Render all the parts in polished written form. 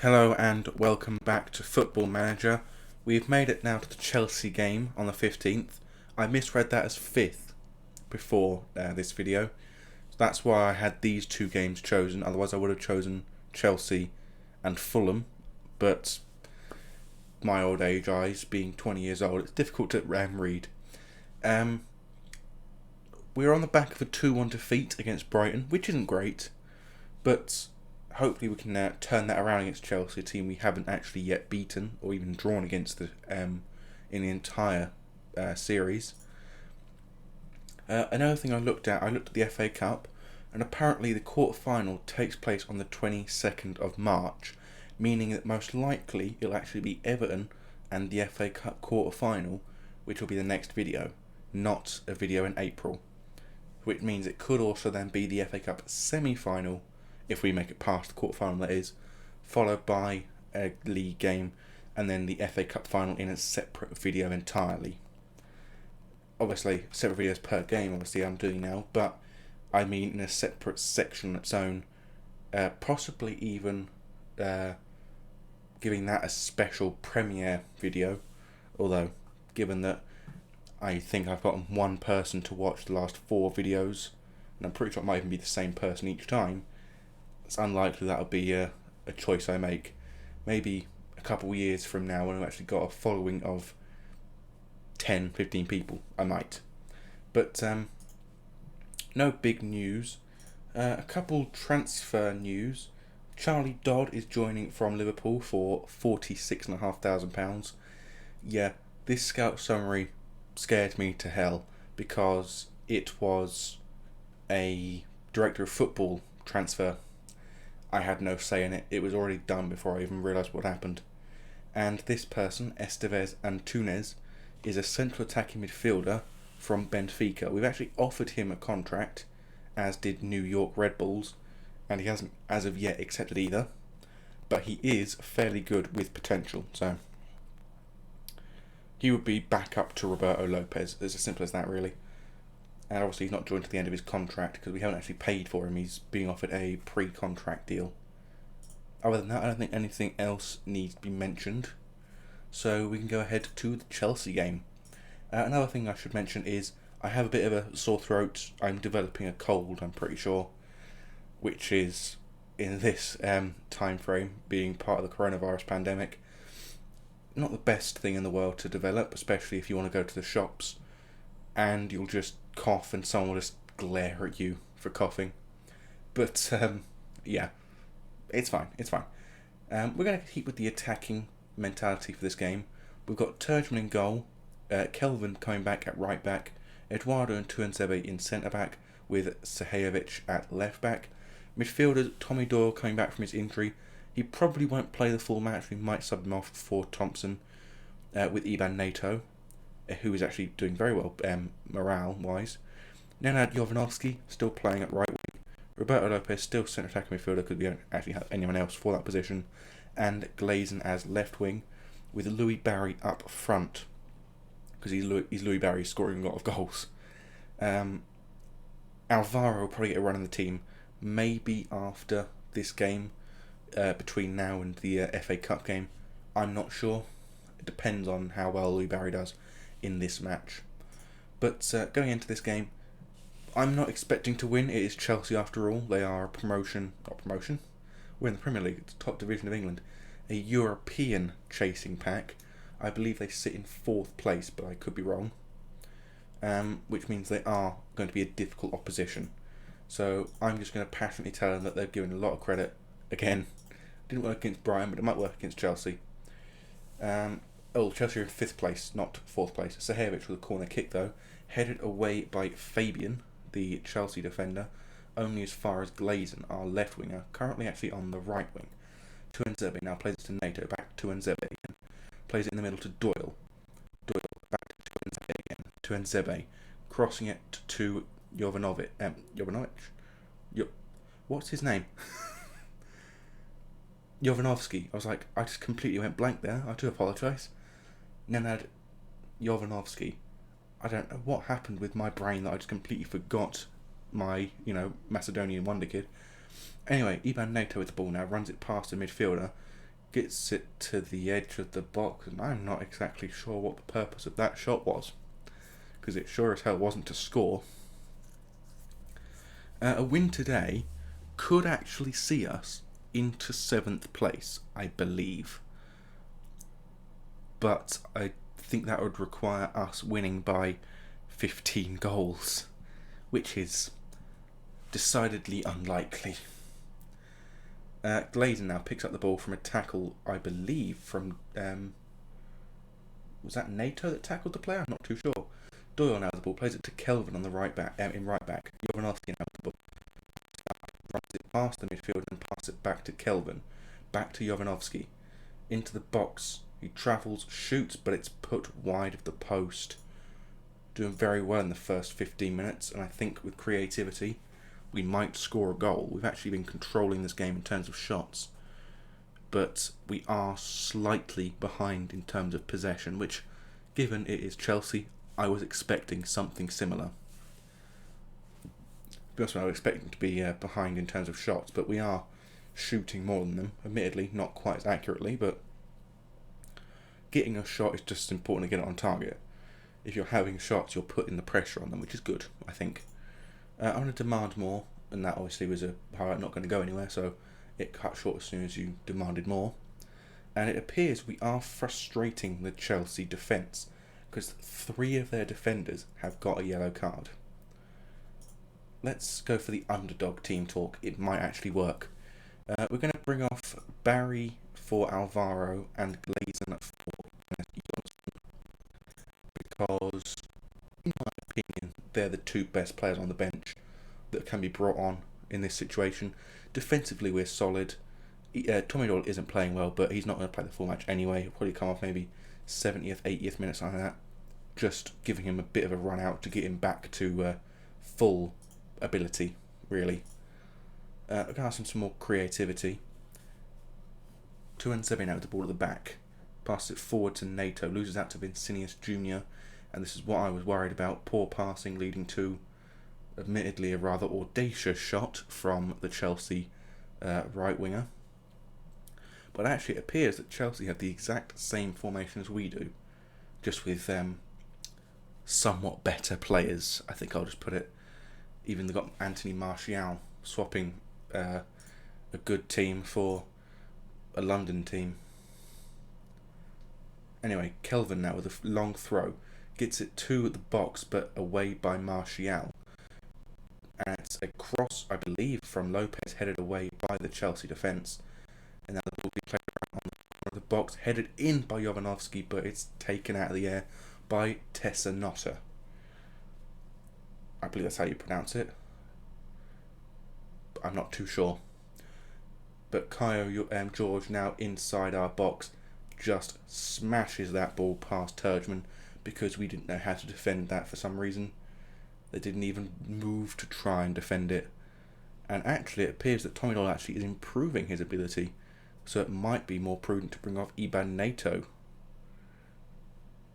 Hello and welcome back to Football Manager. We've made it now to the Chelsea game on the 15th. I misread that as 5th before this video. So that's why I had these two games chosen. Otherwise I would have chosen Chelsea and Fulham. But my old age eyes, being 20 years old, it's difficult to read. We're on the back of a 2-1 defeat against Brighton, which isn't great. But hopefully we can turn that around against Chelsea, a team we haven't actually yet beaten or even drawn against in the entire series. Another thing I looked at the FA Cup, and apparently the quarter-final takes place on the 22nd of March, meaning that most likely it'll actually be Everton and the FA Cup quarter-final, which will be the next video, not a video in April. Which means it could also then be the FA Cup semi-final, if we make it past the quarter-final that is, followed by a league game, and then the FA Cup final in a separate video entirely. Obviously, separate videos per game, obviously I'm doing now, but I mean in a separate section on its own, possibly even giving that a special premiere video, although, given that I think I've gotten one person to watch the last 4 videos, and I'm pretty sure it might even be the same person each time, it's unlikely that'll be a choice I make. Maybe a couple of years from now, when I've actually got a following of 10, 15 people, I might. But no big news. A couple transfer news. Charlie Dodd is joining from Liverpool for £46,500. Yeah, this scout summary scared me to hell because it was a director of football transfer. I had no say in it. It was already done before I even realised what happened. And this person, Estevez Antunes, is a central attacking midfielder from Benfica. We've actually offered him a contract, as did New York Red Bulls, and he hasn't as of yet accepted either. But he is fairly good with potential, so he would be back up to Roberto Lopez. It's as simple as that, really. And obviously he's not joined to the end of his contract because we haven't actually paid for him. He's being offered a pre-contract deal. Other than that, I don't think anything else needs to be mentioned. So we can go ahead to the Chelsea game. Another thing I should mention is I have a bit of a sore throat. I'm developing a cold, I'm pretty sure, which is, in this time frame, being part of the coronavirus pandemic, not the best thing in the world to develop, especially if you want to go to the shops and you'll just cough and someone will just glare at you for coughing. But yeah, it's fine. We're going to keep with the attacking mentality for this game. We've got Turgeman in goal, Kelvin coming back at right back, Eduardo and Tuanzebe in centre back, with Sahajovic at left back. Midfielder Tommy Doyle coming back from his injury. He probably won't play the full match. We might sub him off for Thompson, with Ivan Nato, who is actually doing very well morale-wise. Nenad Jovanovski still playing at right wing. Roberto Lopez still centre attacking midfielder because we don't actually have anyone else for that position. And Glazen as left wing, with Louis Barry up front because he's Louis Barry scoring a lot of goals. Alvaro will probably get a run in the team, maybe after this game, between now and the FA Cup game. I'm not sure. It depends on how well Louis Barry does in this match. But going into this game, I'm not expecting to win. It is Chelsea after all. They are not promotion. We're in the Premier League, it's the top division of England. A European chasing pack. I believe they sit in 4th place, but I could be wrong. Which means they are going to be a difficult opposition. So I'm just going to passionately tell them that they've given a lot of credit. Again, didn't work against Brighton, but it might work against Chelsea. Chelsea are in 5th place, not 4th place. Sahajovic with a corner kick though, headed away by Fabian, the Chelsea defender, only as far as Glazen, our left winger, currently actually on the right wing. Tuanzebe now plays it to Nato, back to Tuanzebe again. Plays it in the middle to Doyle. Doyle back to Tuanzebe again. Tuanzebe crossing it to Jovanovic. What's his name? Jovanovski. I just completely went blank there. I do apologise. Nenad Jovanovski. I don't know what happened with my brain that I just completely forgot my, Macedonian wonder kid. Anyway, Ivan Nato with the ball now, runs it past the midfielder, gets it to the edge of the box, and I'm not exactly sure what the purpose of that shot was, because it sure as hell wasn't to score. A win today could actually see us into 7th place, I believe. But I think that would require us winning by 15 goals, which is decidedly unlikely. Gladen now picks up the ball from a tackle, I believe, from... was that NATO that tackled the player? I'm not too sure. Doyle now the ball, plays it to Kelvin on the right back, in right back. Jovanovski now the ball, runs it past the midfield and passes it back to Kelvin. Back to Jovanovski. Into the box. He travels, shoots, but it's put wide of the post. Doing very well in the first 15 minutes, and I think with creativity, we might score a goal. We've actually been controlling this game in terms of shots, but we are slightly behind in terms of possession, which, given it is Chelsea, I was expecting something similar. To be honest, I was expecting to be behind in terms of shots, but we are shooting more than them. Admittedly, not quite as accurately, but getting a shot is just as important to get it on target. If you're having shots, you're putting the pressure on them, which is good, I think. I'm going to demand more, and that obviously was a highlight not going to go anywhere, so it cut short as soon as you demanded more. And it appears we are frustrating the Chelsea defence, because 3 of their defenders have got a yellow card. Let's go for the underdog team talk. It might actually work. We're going to bring off Barry for Alvaro and Glazen for because, in my opinion, they're the 2 best players on the bench that can be brought on in this situation. Defensively, we're solid. Tommy Doyle isn't playing well, but he's not going to play the full match anyway. He'll probably come off maybe 70th, 80th minute, something like that. Just giving him a bit of a run out to get him back to full ability, really. We're going to ask him some more creativity. Tuanzebe now with the ball at the back. Passes it forward to NATO, loses out to Vincinius Jr., and this is what I was worried about. Poor passing leading to, admittedly, a rather audacious shot from the Chelsea right winger. But actually it appears that Chelsea have the exact same formation as we do, just with somewhat better players, I think I'll just put it. Even they've got Anthony Martial swapping a good team for a London team. Anyway, Kelvin now with a long throw. Gets it to the box, but away by Martial. And it's a cross, I believe, from Lopez, headed away by the Chelsea defence. And now the ball will be played around on the corner of the box, headed in by Jovanovski, but it's taken out of the air by Tessanotta. I believe that's how you pronounce it. I'm not too sure. But Caio George now inside our box just smashes that ball past Turgeman because we didn't know how to defend that for some reason. They didn't even move to try and defend it. And actually it appears that Tommy Doyle actually is improving his ability, so it might be more prudent to bring off Iban Nato.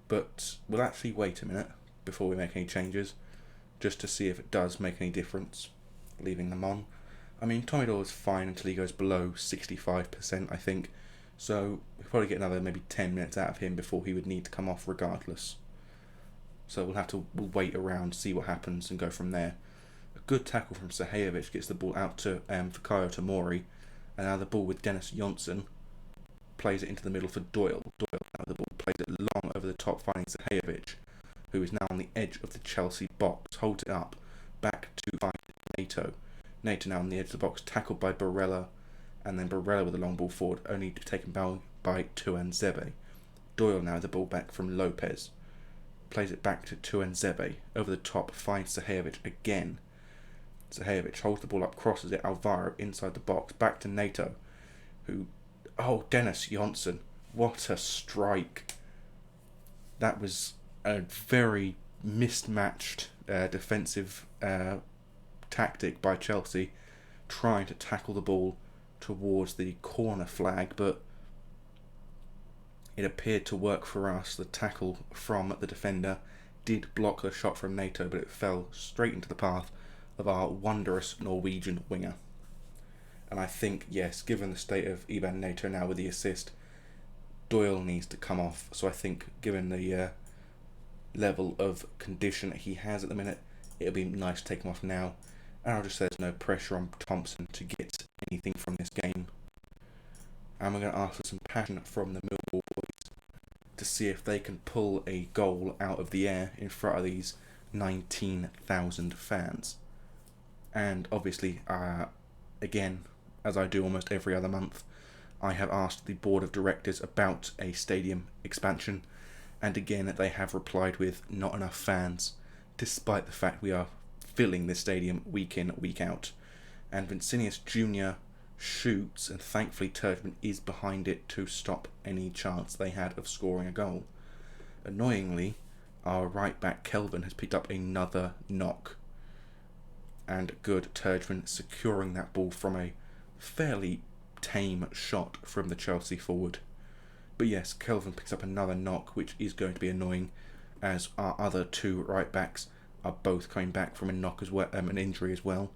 But we'll actually wait a minute before we make any changes, just to see if it does make any difference, leaving them on. I mean, Tommy Doyle is fine until he goes below 65%, I think. So we'll probably get another maybe 10 minutes out of him before he would need to come off regardless. So we'll wait around, see what happens, and go from there. A good tackle from Sahajovic gets the ball out to Fikayo Tomori, and now the ball with Dennis Johnson plays it into the middle for Doyle. Doyle now the ball plays it long over the top, finding Sahajovic, who is now on the edge of the Chelsea box, holds it up, back to NATO. NATO now on the edge of the box, tackled by Barella, and then Barella with a long ball forward, only taken by Tuanzebe. Doyle now the ball back from Lopez, plays it back to Tuanzebe, over the top, finds Sahajovic again. Sahajovic holds the ball up, crosses it, Alvaro inside the box, back to NATO, Dennis Johnson, what a strike. That was a very mismatched defensive tactic by Chelsea, trying to tackle the ball towards the corner flag, but it appeared to work for us. The tackle from the defender did block the shot from NATO, but it fell straight into the path of our wondrous Norwegian winger. And I think, yes, given the state of Iban Nato now with the assist, Doyle needs to come off. So I think, given the level of condition he has at the minute, it'll be nice to take him off now. And I'll just say there's no pressure on Thompson to get anything from this game. And we're going to ask for some passion from the Millwall boys to see if they can pull a goal out of the air in front of these 19,000 fans. And obviously, again, as I do almost every other month, I have asked the board of directors about a stadium expansion, and again they have replied with not enough fans, despite the fact we are filling this stadium week in, week out. And Vincinius Jr. shoots, and thankfully Turgeman is behind it to stop any chance they had of scoring a goal. Annoyingly, our right back Kelvin has picked up another knock, and good Turgeman securing that ball from a fairly tame shot from the Chelsea forward. But yes, Kelvin picks up another knock, which is going to be annoying, as our other two right backs are both coming back from a knock as well, an injury as well.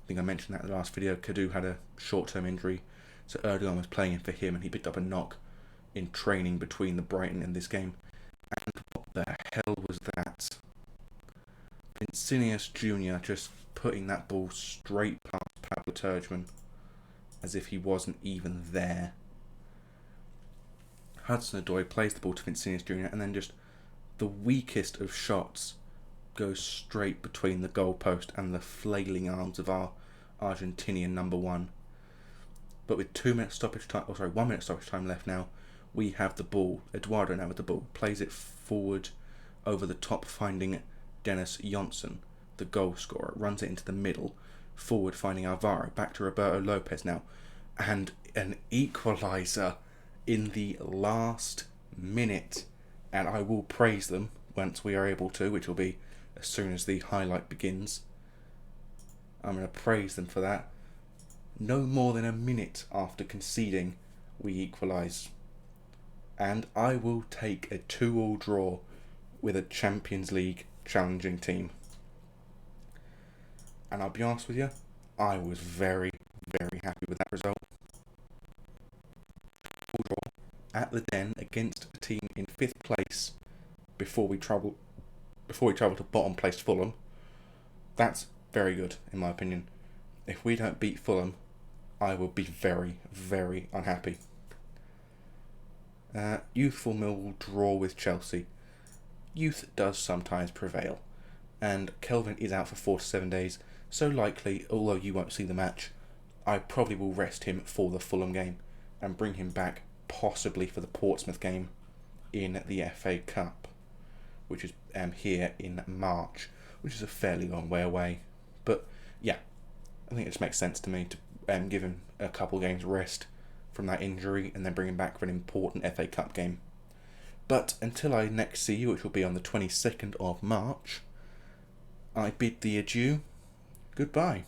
I think I mentioned that in the last video. Kadu had a short-term injury, so Erdogan was playing in for him, and he picked up a knock in training between the Brighton and this game. And what the hell was that? Vincinius Jr. just putting that ball straight past Pablo Turgeman, as if he wasn't even there. Hudson-Odoi plays the ball to Vincinius Jr. and then just the weakest of shots goes straight between the goalpost and the flailing arms of our Argentinian number one. But with 1 minute stoppage time left now, we have the ball. Eduardo now with the ball, plays it forward over the top, finding Dennis Johnson, the goal scorer, runs it into the middle, forward finding Alvaro, back to Roberto Lopez now, and an equaliser in the last minute. And I will praise them once we are able to, which will be as soon as the highlight begins. I'm going to praise them for that. No more than a minute after conceding, we equalise. And I will take a 2-2 draw with a Champions League challenging team. And I'll be honest with you, I was very, very happy with that result. Draw at the Den against a team in 5th place before we travel to bottom place Fulham. That's very good in my opinion. If we don't beat Fulham, I will be very, very unhappy. Youthful Millwall draw with Chelsea. Youth does sometimes prevail, and Kelvin is out for 4 to 7 days, so likely, although you won't see the match, I probably will rest him for the Fulham game and bring him back possibly for the Portsmouth game in the FA Cup, which is here in March, which is a fairly long way away. But yeah, I think it just makes sense to me to give him a couple games rest from that injury and then bring him back for an important FA Cup game. But until I next see you, which will be on the 22nd of March, I bid thee adieu. Goodbye.